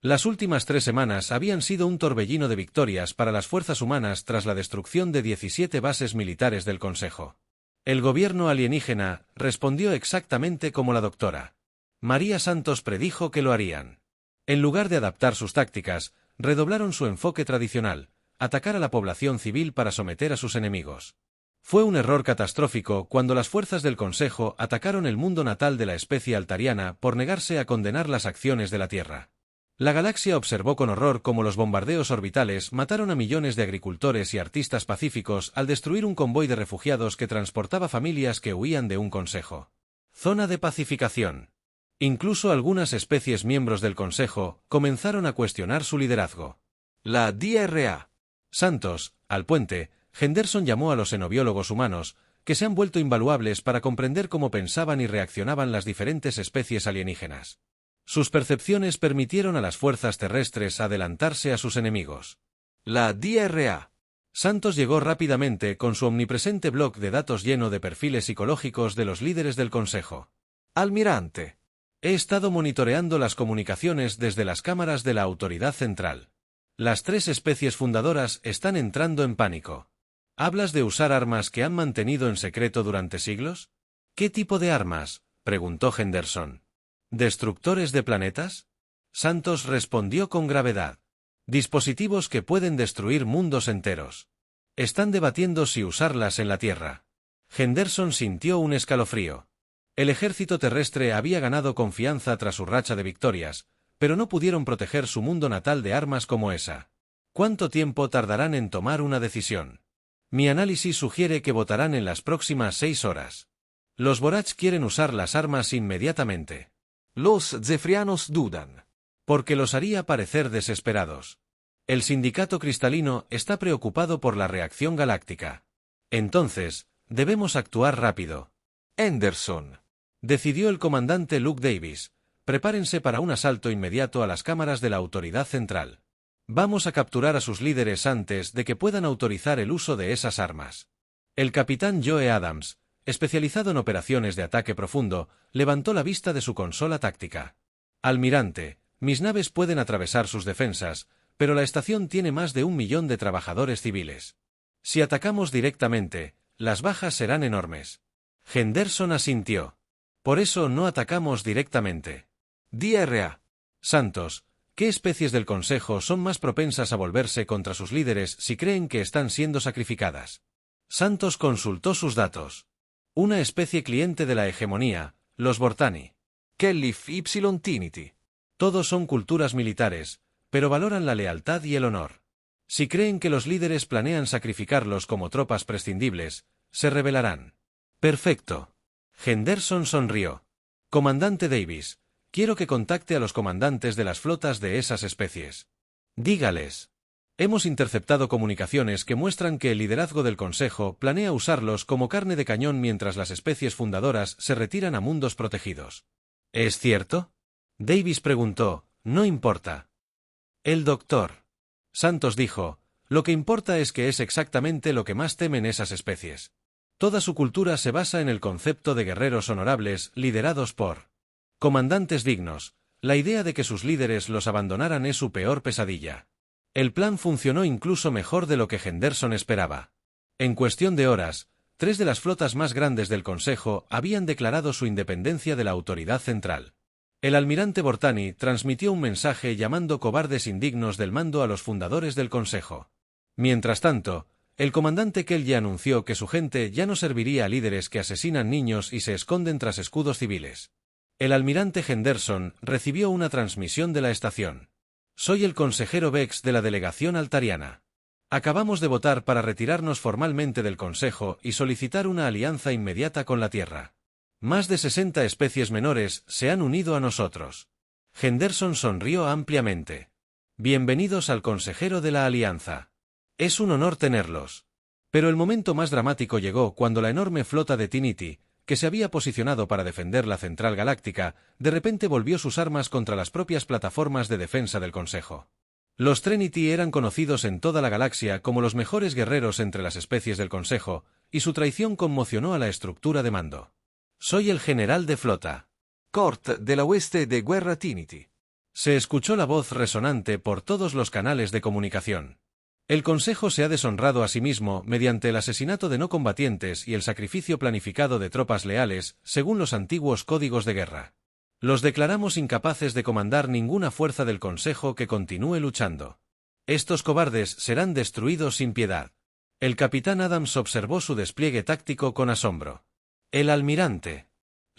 Las últimas 3 semanas habían sido un torbellino de victorias para las fuerzas humanas tras la destrucción de 17 bases militares del Consejo. El gobierno alienígena respondió exactamente como la doctora María Santos predijo que lo harían. En lugar de adaptar sus tácticas, redoblaron su enfoque tradicional, atacar a la población civil para someter a sus enemigos. Fue un error catastrófico cuando las fuerzas del Consejo atacaron el mundo natal de la especie altariana por negarse a condenar las acciones de la Tierra. La galaxia observó con horror cómo los bombardeos orbitales mataron a millones de agricultores y artistas pacíficos al destruir un convoy de refugiados que transportaba familias que huían de un consejo. Zona de pacificación. Incluso algunas especies miembros del Consejo comenzaron a cuestionar su liderazgo. La DRA. Santos, al puente, Henderson llamó a los xenobiólogos humanos, que se han vuelto invaluables para comprender cómo pensaban y reaccionaban las diferentes especies alienígenas. Sus percepciones permitieron a las fuerzas terrestres adelantarse a sus enemigos. La DRA. Santos llegó rápidamente con su omnipresente bloc de datos lleno de perfiles psicológicos de los líderes del Consejo. Almirante. He estado monitoreando las comunicaciones desde las cámaras de la Autoridad Central. Las 3 especies fundadoras están entrando en pánico. ¿Hablas de usar armas que han mantenido en secreto durante siglos? ¿Qué tipo de armas?, preguntó Henderson. ¿Destructores de planetas? Santos respondió con gravedad. Dispositivos que pueden destruir mundos enteros. Están debatiendo si usarlas en la Tierra. Henderson sintió un escalofrío. El ejército terrestre había ganado confianza tras su racha de victorias, pero no pudieron proteger su mundo natal de armas como esa. ¿Cuánto tiempo tardarán en tomar una decisión? Mi análisis sugiere que votarán en las próximas 6 horas. Los Borach quieren usar las armas inmediatamente. Los Zefrianos dudan. Porque los haría parecer desesperados. El sindicato cristalino está preocupado por la reacción galáctica. Entonces, debemos actuar rápido. Henderson. Decidió el comandante Luke Davis. Prepárense para un asalto inmediato a las cámaras de la Autoridad Central. Vamos a capturar a sus líderes antes de que puedan autorizar el uso de esas armas. El capitán Joe Adams, especializado en operaciones de ataque profundo, levantó la vista de su consola táctica. Almirante, mis naves pueden atravesar sus defensas, pero la estación tiene más de 1 millón de trabajadores civiles. Si atacamos directamente, las bajas serán enormes. Henderson asintió. Por eso no atacamos directamente. DRA. Santos, ¿qué especies del Consejo son más propensas a volverse contra sus líderes si creen que están siendo sacrificadas? Santos consultó sus datos. Una especie cliente de la hegemonía, los Vortani. Kellif Y Tinity. Todos son culturas militares, pero valoran la lealtad y el honor. Si creen que los líderes planean sacrificarlos como tropas prescindibles, se rebelarán. Perfecto. Henderson sonrió. Comandante Davis, quiero que contacte a los comandantes de las flotas de esas especies. Dígales. Hemos interceptado comunicaciones que muestran que el liderazgo del Consejo planea usarlos como carne de cañón mientras las especies fundadoras se retiran a mundos protegidos. ¿Es cierto? Davis preguntó, no importa. El doctor Santos dijo, lo que importa es que es exactamente lo que más temen esas especies. Toda su cultura se basa en el concepto de guerreros honorables liderados por comandantes dignos. La idea de que sus líderes los abandonaran es su peor pesadilla. El plan funcionó incluso mejor de lo que Henderson esperaba. En cuestión de horas, 3 de las flotas más grandes del Consejo habían declarado su independencia de la Autoridad Central. El almirante Vortani transmitió un mensaje llamando cobardes indignos del mando a los fundadores del Consejo. Mientras tanto, el comandante Kelly anunció que su gente ya no serviría a líderes que asesinan niños y se esconden tras escudos civiles. El almirante Henderson recibió una transmisión de la estación. Soy el consejero Vex de la delegación altariana. Acabamos de votar para retirarnos formalmente del Consejo y solicitar una alianza inmediata con la Tierra. Más de 60 especies menores se han unido a nosotros. Henderson sonrió ampliamente. Bienvenidos al consejero de la Alianza. Es un honor tenerlos. Pero el momento más dramático llegó cuando la enorme flota de Trinity, que se había posicionado para defender la central galáctica, de repente volvió sus armas contra las propias plataformas de defensa del Consejo. Los Trinity eran conocidos en toda la galaxia como los mejores guerreros entre las especies del Consejo, y su traición conmocionó a la estructura de mando. Soy el general de flota. Cort de la Hueste de Guerra Trinity. Se escuchó la voz resonante por todos los canales de comunicación. El Consejo se ha deshonrado a sí mismo mediante el asesinato de no combatientes y el sacrificio planificado de tropas leales, según los antiguos códigos de guerra. Los declaramos incapaces de comandar ninguna fuerza del Consejo que continúe luchando. Estos cobardes serán destruidos sin piedad. El capitán Adams observó su despliegue táctico con asombro. El almirante.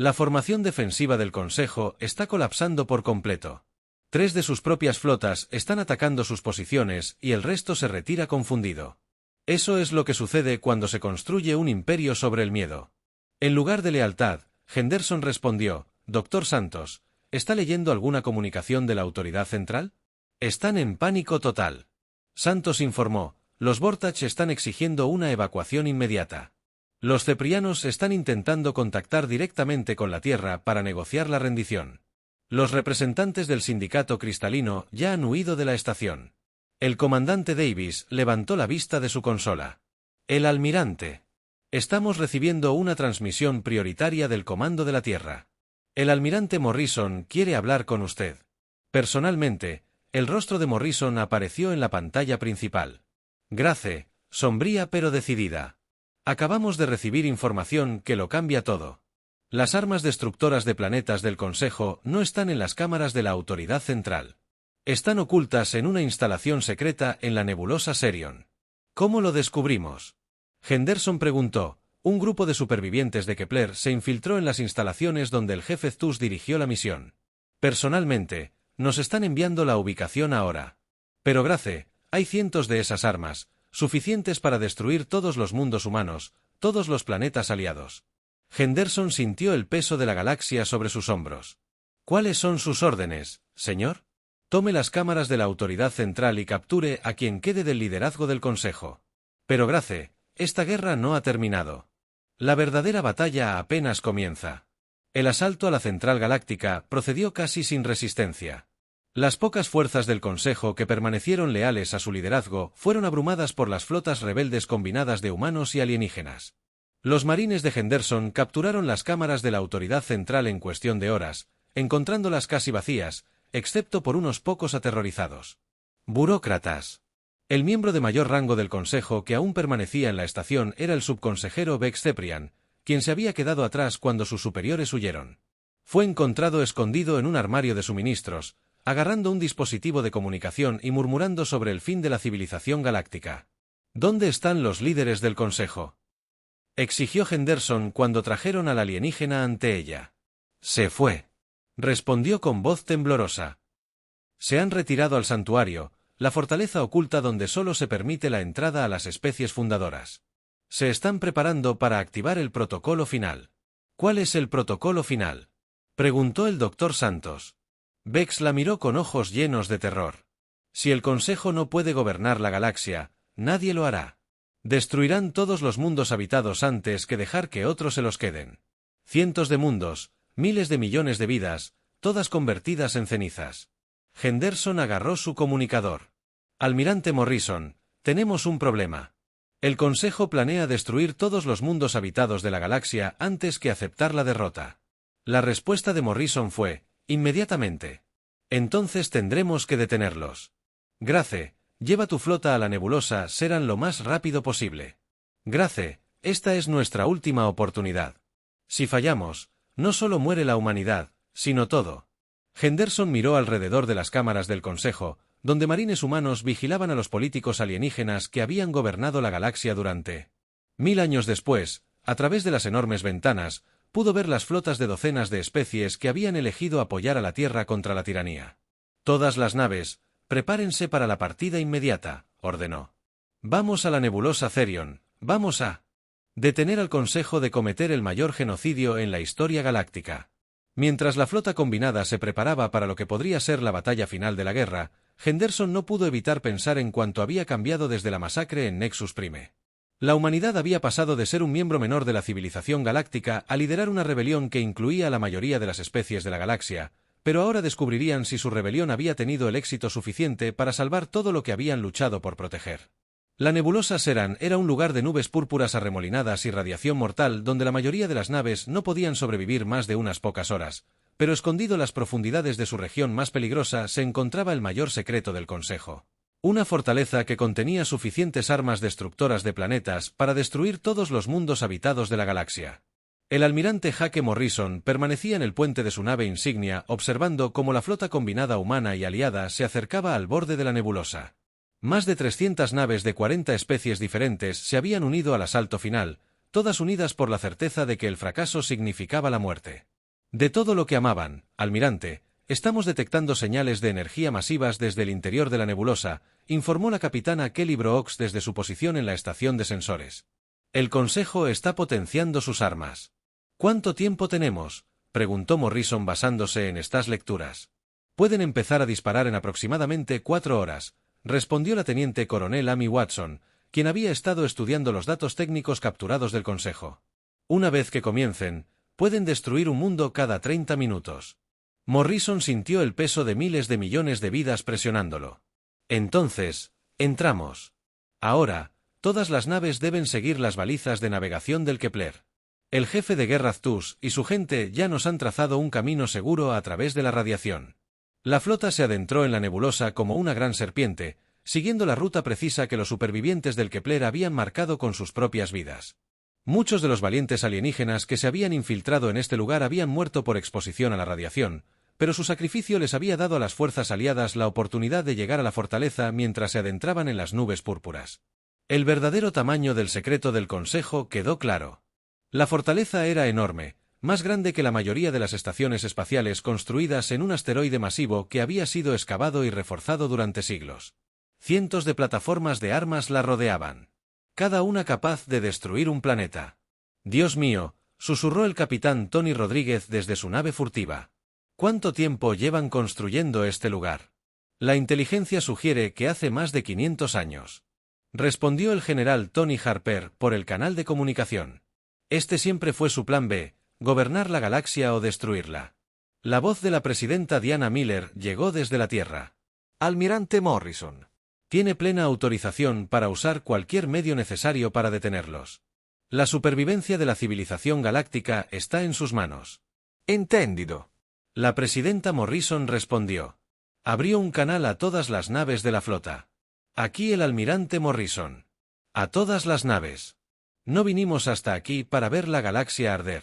La formación defensiva del Consejo está colapsando por completo. 3 de sus propias flotas están atacando sus posiciones y el resto se retira confundido. Eso es lo que sucede cuando se construye un imperio sobre el miedo. En lugar de lealtad, Henderson respondió: Dr. Santos, ¿está leyendo alguna comunicación de la autoridad central? Están en pánico total. Santos informó: los Vortach están exigiendo una evacuación inmediata. Los ceprianos están intentando contactar directamente con la Tierra para negociar la rendición. Los representantes del sindicato cristalino ya han huido de la estación. El comandante Davis levantó la vista de su consola. El almirante. Estamos recibiendo una transmisión prioritaria del comando de la Tierra. El almirante Morrison quiere hablar con usted. Personalmente, el rostro de Morrison apareció en la pantalla principal. Grace, sombría pero decidida. Acabamos de recibir información que lo cambia todo. Las armas destructoras de planetas del Consejo no están en las cámaras de la autoridad central. Están ocultas en una instalación secreta en la nebulosa Sirion. ¿Cómo lo descubrimos? Henderson preguntó. Un grupo de supervivientes de Kepler se infiltró en las instalaciones donde el jefe Ztus dirigió la misión. Personalmente, nos están enviando la ubicación ahora. Pero Grace, hay cientos de esas armas, suficientes para destruir todos los mundos humanos, todos los planetas aliados. Henderson sintió el peso de la galaxia sobre sus hombros. ¿Cuáles son sus órdenes, señor? Tome las cámaras de la autoridad central y capture a quien quede del liderazgo del Consejo. Pero Grace, esta guerra no ha terminado. La verdadera batalla apenas comienza. El asalto a la central galáctica procedió casi sin resistencia. Las pocas fuerzas del Consejo que permanecieron leales a su liderazgo fueron abrumadas por las flotas rebeldes combinadas de humanos y alienígenas. Los marines de Henderson capturaron las cámaras de la autoridad central en cuestión de horas, encontrándolas casi vacías, excepto por unos pocos aterrorizados. Burócratas. El miembro de mayor rango del Consejo que aún permanecía en la estación era el subconsejero Vex Ceprian, quien se había quedado atrás cuando sus superiores huyeron. Fue encontrado escondido en un armario de suministros, agarrando un dispositivo de comunicación y murmurando sobre el fin de la civilización galáctica. ¿Dónde están los líderes del Consejo?, exigió Henderson cuando trajeron al alienígena ante ella. Se fue, respondió con voz temblorosa. Se han retirado al santuario, la fortaleza oculta donde solo se permite la entrada a las especies fundadoras. Se están preparando para activar el protocolo final. ¿Cuál es el protocolo final?, preguntó el Dr. Santos. Vex la miró con ojos llenos de terror. Si el Consejo no puede gobernar la galaxia, nadie lo hará. Destruirán todos los mundos habitados antes que dejar que otros se los queden. Cientos de mundos, miles de millones de vidas, todas convertidas en cenizas. Henderson agarró su comunicador. Almirante Morrison, tenemos un problema. El Consejo planea destruir todos los mundos habitados de la galaxia antes que aceptar la derrota. La respuesta de Morrison fue: inmediatamente. Entonces tendremos que detenerlos. Grace, lleva tu flota a la nebulosa Seran lo más rápido posible. Grace, esta es nuestra última oportunidad. Si fallamos, no solo muere la humanidad, sino todo. Henderson miró alrededor de las cámaras del Consejo, donde marines humanos vigilaban a los políticos alienígenas que habían gobernado la galaxia durante 1000 años después. A través de las enormes ventanas, pudo ver las flotas de docenas de especies que habían elegido apoyar a la Tierra contra la tiranía. Todas las naves, prepárense para la partida inmediata, ordenó. Vamos a la nebulosa Sirion, vamos a detener al Consejo de cometer el mayor genocidio en la historia galáctica. Mientras la flota combinada se preparaba para lo que podría ser la batalla final de la guerra, Henderson no pudo evitar pensar en cuánto había cambiado desde la masacre en Nexus Prime. La humanidad había pasado de ser un miembro menor de la civilización galáctica a liderar una rebelión que incluía a la mayoría de las especies de la galaxia, pero ahora descubrirían si su rebelión había tenido el éxito suficiente para salvar todo lo que habían luchado por proteger. La nebulosa Seran era un lugar de nubes púrpuras arremolinadas y radiación mortal donde la mayoría de las naves no podían sobrevivir más de unas pocas horas, pero escondido en las profundidades de su región más peligrosa se encontraba el mayor secreto del Consejo. Una fortaleza que contenía suficientes armas destructoras de planetas para destruir todos los mundos habitados de la galaxia. El almirante Hake Morrison permanecía en el puente de su nave insignia observando cómo la flota combinada humana y aliada se acercaba al borde de la nebulosa. Más de 300 naves de 40 especies diferentes se habían unido al asalto final, todas unidas por la certeza de que el fracaso significaba la muerte. De todo lo que amaban, almirante, estamos detectando señales de energía masivas desde el interior de la nebulosa, informó la capitana Kelly Brooks desde su posición en la estación de sensores. El Consejo está potenciando sus armas. ¿Cuánto tiempo tenemos?, preguntó Morrison basándose en estas lecturas. Pueden empezar a disparar en aproximadamente 4 horas, respondió la teniente coronel Amy Watson, quien había estado estudiando los datos técnicos capturados del Consejo. Una vez que comiencen, pueden destruir un mundo cada 30 minutos. Morrison sintió el peso de miles de millones de vidas presionándolo. Entonces, entramos. Ahora, todas las naves deben seguir las balizas de navegación del Kepler. El jefe de guerra Ztus y su gente ya nos han trazado un camino seguro a través de la radiación. La flota se adentró en la nebulosa como una gran serpiente, siguiendo la ruta precisa que los supervivientes del Kepler habían marcado con sus propias vidas. Muchos de los valientes alienígenas que se habían infiltrado en este lugar habían muerto por exposición a la radiación, pero su sacrificio les había dado a las fuerzas aliadas la oportunidad de llegar a la fortaleza mientras se adentraban en las nubes púrpuras. El verdadero tamaño del secreto del Consejo quedó claro. La fortaleza era enorme, más grande que la mayoría de las estaciones espaciales construidas en un asteroide masivo que había sido excavado y reforzado durante siglos. Cientos de plataformas de armas la rodeaban, cada una capaz de destruir un planeta. «Dios mío», susurró el capitán Tony Rodríguez desde su nave furtiva. «¿Cuánto tiempo llevan construyendo este lugar?» «La inteligencia sugiere que hace más de 500 años», respondió el general Tony Harper por el canal de comunicación. Este siempre fue su plan B, gobernar la galaxia o destruirla. La voz de la presidenta Diana Miller llegó desde la Tierra. Almirante Morrison. Tiene plena autorización para usar cualquier medio necesario para detenerlos. La supervivencia de la civilización galáctica está en sus manos. Entendido. La presidenta Morrison respondió. Abrió un canal a todas las naves de la flota. Aquí el almirante Morrison. A todas las naves. No vinimos hasta aquí para ver la galaxia arder.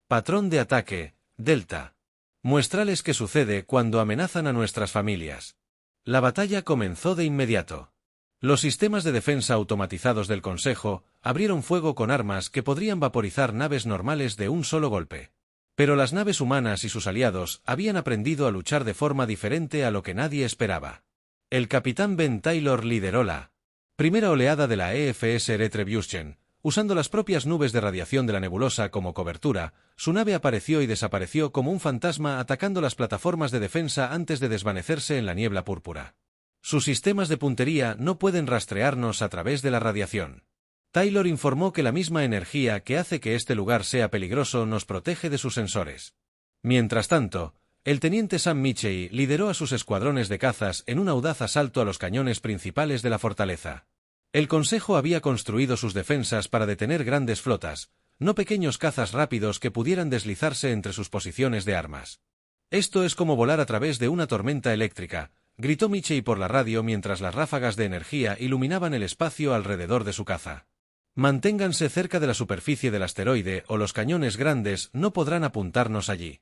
Patrón de ataque, Delta. Muéstrales qué sucede cuando amenazan a nuestras familias. La batalla comenzó de inmediato. Los sistemas de defensa automatizados del Consejo abrieron fuego con armas que podrían vaporizar naves normales de un solo golpe. Pero las naves humanas y sus aliados habían aprendido a luchar de forma diferente a lo que nadie esperaba. El capitán Ben Taylor lideró la primera oleada de la EFS Retribution. Usando las propias nubes de radiación de la nebulosa como cobertura, su nave apareció y desapareció como un fantasma atacando las plataformas de defensa antes de desvanecerse en la niebla púrpura. Sus sistemas de puntería no pueden rastrearnos a través de la radiación. Taylor informó que la misma energía que hace que este lugar sea peligroso nos protege de sus sensores. Mientras tanto, el teniente Sam Mitchell lideró a sus escuadrones de cazas en un audaz asalto a los cañones principales de la fortaleza. El Consejo había construido sus defensas para detener grandes flotas, no pequeños cazas rápidos que pudieran deslizarse entre sus posiciones de armas. «Esto es como volar a través de una tormenta eléctrica», gritó Mitchell por la radio mientras las ráfagas de energía iluminaban el espacio alrededor de su caza. «Manténganse cerca de la superficie del asteroide o los cañones grandes no podrán apuntarnos allí».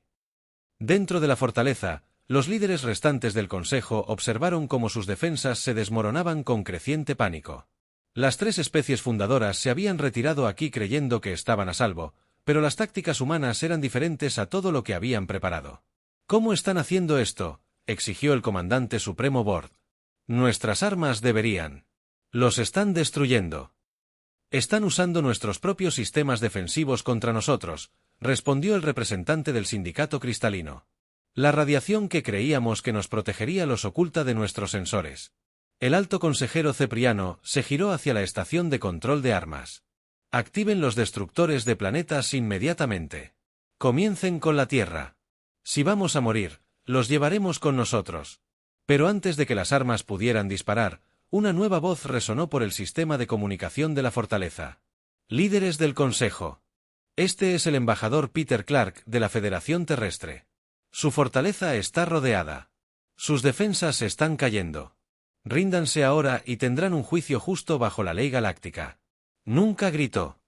Dentro de la fortaleza, los líderes restantes del Consejo observaron cómo sus defensas se desmoronaban con creciente pánico. Las 3 especies fundadoras se habían retirado aquí creyendo que estaban a salvo, pero las tácticas humanas eran diferentes a todo lo que habían preparado. «¿Cómo están haciendo esto?», exigió el comandante supremo Bord. «Nuestras armas deberían. Los están destruyendo. Están usando nuestros propios sistemas defensivos contra nosotros», respondió el representante del sindicato cristalino. La radiación que creíamos que nos protegería los oculta de nuestros sensores. El alto consejero Cepriano se giró hacia la estación de control de armas. Activen los destructores de planetas inmediatamente. Comiencen con la Tierra. Si vamos a morir, los llevaremos con nosotros. Pero antes de que las armas pudieran disparar, una nueva voz resonó por el sistema de comunicación de la fortaleza. Líderes del Consejo. Este es el embajador Peter Clark de la Federación Terrestre. Su fortaleza está rodeada. Sus defensas están cayendo. Ríndanse ahora y tendrán un juicio justo bajo la ley galáctica. Nunca gritó.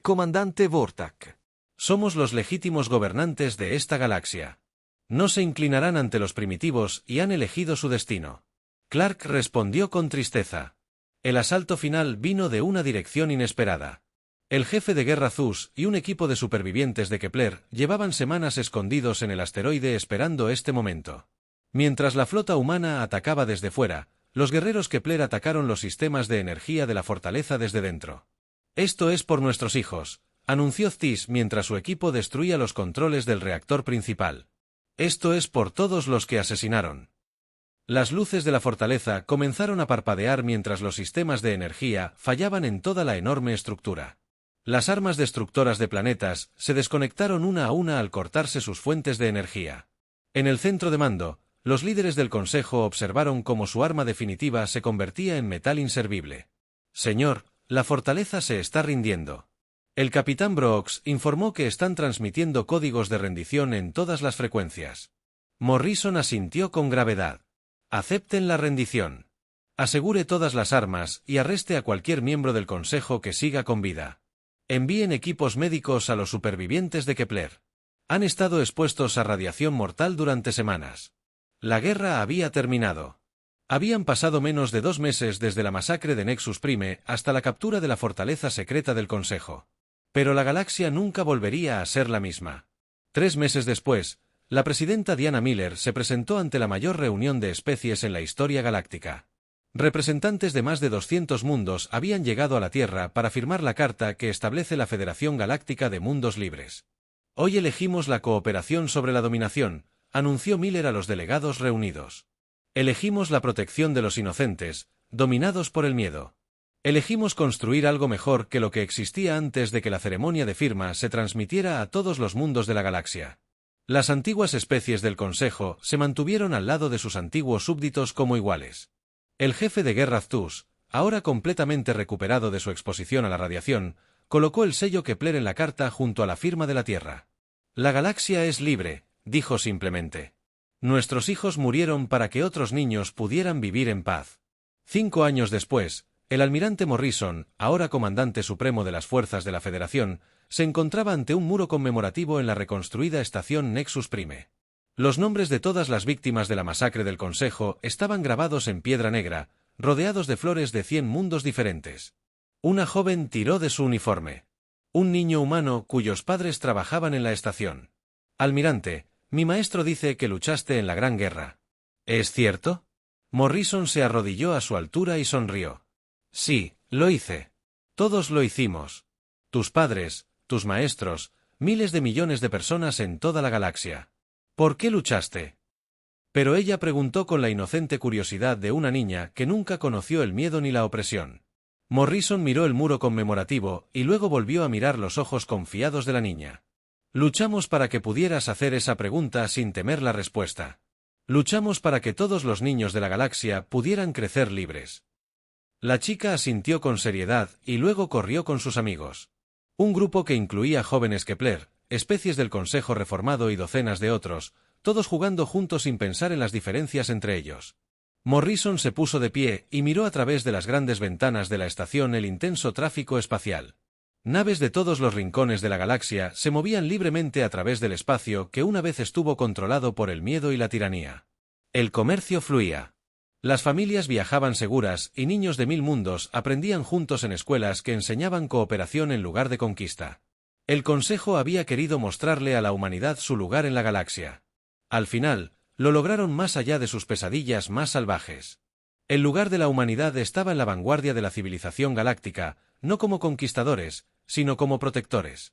Comandante Vortak. Somos los legítimos gobernantes de esta galaxia. No se inclinarán ante los primitivos y han elegido su destino. Clark respondió con tristeza. El asalto final vino de una dirección inesperada. El jefe de guerra Zeus y un equipo de supervivientes de Kepler llevaban semanas escondidos en el asteroide esperando este momento. Mientras la flota humana atacaba desde fuera, los guerreros Kepler atacaron los sistemas de energía de la fortaleza desde dentro. Esto es por nuestros hijos, anunció Ztis mientras su equipo destruía los controles del reactor principal. Esto es por todos los que asesinaron. Las luces de la fortaleza comenzaron a parpadear mientras los sistemas de energía fallaban en toda la enorme estructura. Las armas destructoras de planetas se desconectaron una a una al cortarse sus fuentes de energía. En el centro de mando, los líderes del Consejo observaron cómo su arma definitiva se convertía en metal inservible. Señor, la fortaleza se está rindiendo. El capitán Brooks informó que están transmitiendo códigos de rendición en todas las frecuencias. Morrison asintió con gravedad. Acepten la rendición. Asegure todas las armas y arreste a cualquier miembro del Consejo que siga con vida. Envíen equipos médicos a los supervivientes de Kepler. Han estado expuestos a radiación mortal durante semanas. La guerra había terminado. Habían pasado menos de 2 meses desde la masacre de Nexus Prime hasta la captura de la fortaleza secreta del Consejo. Pero la galaxia nunca volvería a ser la misma. 3 meses después, la presidenta Diana Miller se presentó ante la mayor reunión de especies en la historia galáctica. Representantes de más de 200 mundos habían llegado a la Tierra para firmar la carta que establece la Federación Galáctica de Mundos Libres. Hoy elegimos la cooperación sobre la dominación, anunció Miller a los delegados reunidos. Elegimos la protección de los inocentes, dominados por el miedo. Elegimos construir algo mejor que lo que existía antes de que la ceremonia de firma se transmitiera a todos los mundos de la galaxia. Las antiguas especies del Consejo se mantuvieron al lado de sus antiguos súbditos como iguales. El jefe de guerra Zeus, ahora completamente recuperado de su exposición a la radiación, colocó el sello Kepler en la carta junto a la firma de la Tierra. La galaxia es libre, dijo simplemente. Nuestros hijos murieron para que otros niños pudieran vivir en paz. 5 años después, el almirante Morrison, ahora comandante supremo de las fuerzas de la Federación, se encontraba ante un muro conmemorativo en la reconstruida estación Nexus Prime. Los nombres de todas las víctimas de la masacre del Consejo estaban grabados en piedra negra, rodeados de flores de 100 mundos diferentes. Una joven tiró de su uniforme. Un niño humano cuyos padres trabajaban en la estación. Almirante, mi maestro dice que luchaste en la Gran Guerra. ¿Es cierto? Morrison se arrodilló a su altura y sonrió. Sí, lo hice. Todos lo hicimos. Tus padres, tus maestros, miles de millones de personas en toda la galaxia. ¿Por qué luchaste? Pero ella preguntó con la inocente curiosidad de una niña que nunca conoció el miedo ni la opresión. Morrison miró el muro conmemorativo y luego volvió a mirar los ojos confiados de la niña. Luchamos para que pudieras hacer esa pregunta sin temer la respuesta. Luchamos para que todos los niños de la galaxia pudieran crecer libres. La chica asintió con seriedad y luego corrió con sus amigos. Un grupo que incluía jóvenes Kepler, especies del Consejo Reformado y docenas de otros, todos jugando juntos sin pensar en las diferencias entre ellos. Morrison se puso de pie y miró a través de las grandes ventanas de la estación el intenso tráfico espacial. Naves de todos los rincones de la galaxia se movían libremente a través del espacio que una vez estuvo controlado por el miedo y la tiranía. El comercio fluía. Las familias viajaban seguras y niños de 1000 mundos aprendían juntos en escuelas que enseñaban cooperación en lugar de conquista. El Consejo había querido mostrarle a la humanidad su lugar en la galaxia. Al final, lo lograron más allá de sus pesadillas más salvajes. El lugar de la humanidad estaba en la vanguardia de la civilización galáctica, no como conquistadores, sino como protectores.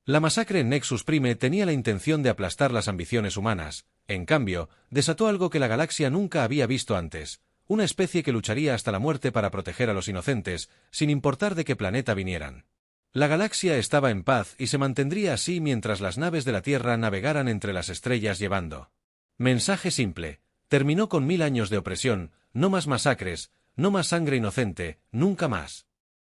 La masacre en Nexus Prime tenía la intención de aplastar las ambiciones humanas. En cambio, desató algo que la galaxia nunca había visto antes, una especie que lucharía hasta la muerte para proteger a los inocentes, sin importar de qué planeta vinieran. La galaxia estaba en paz y se mantendría así mientras las naves de la Tierra navegaran entre las estrellas llevando. Mensaje simple. Terminó con 1000 años de opresión, no más masacres, no más sangre inocente, nunca más.